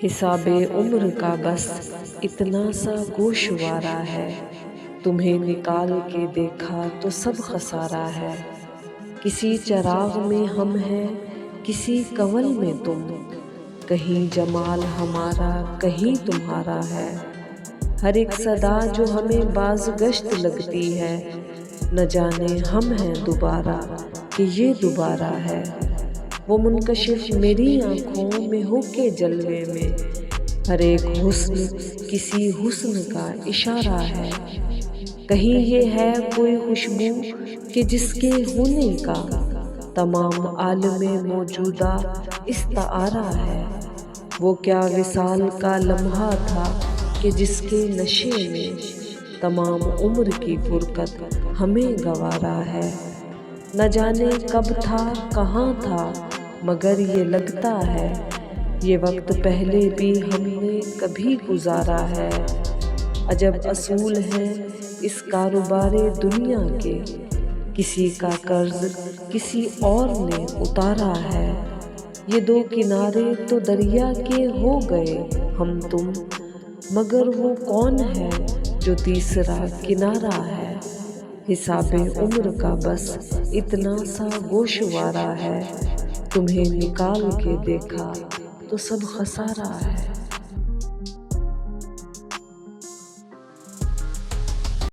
حساب عمر کا بس اتنا سا گوشوارہ ہے، تمہیں نکال کے دیکھا تو سب خسارہ ہے۔ کسی چراغ میں ہم ہیں، کسی کنول میں تم، کہیں جمال ہمارا کہیں تمہارا ہے۔ ہر ایک صدا جو ہمیں بازگشت لگتی ہے، نہ جانے ہم ہیں دوبارہ کہ یہ دوبارہ ہے۔ وہ منکشف میری آنکھوں میں ہو کے جلوے میں، ہر ایک حسن کسی حسن کا اشارہ ہے۔ کہیں یہ ہے کوئی خوشبو کہ جس کے ہونے کا تمام عالم موجودہ استعارہ ہے۔ وہ کیا وصال کا لمحہ تھا کہ جس کے نشے میں تمام عمر کی فرقت ہمیں گوارا ہے۔ نہ جانے کب تھا کہاں تھا، مگر یہ لگتا ہے یہ وقت پہلے بھی ہم نے کبھی گزارا ہے۔ عجب اصول ہیں اس کاروبار دنیا کے، کسی کا قرض کسی اور نے اتارا ہے۔ یہ دو کنارے تو دریا کے ہو گئے ہم تم، مگر وہ کون ہے جو تیسرا کنارہ ہے۔ حساب عمر کا بس اتنا سا گوشوارہ ہے، تمہیں نکال کے دیکھا تو سب خسارہ ہے۔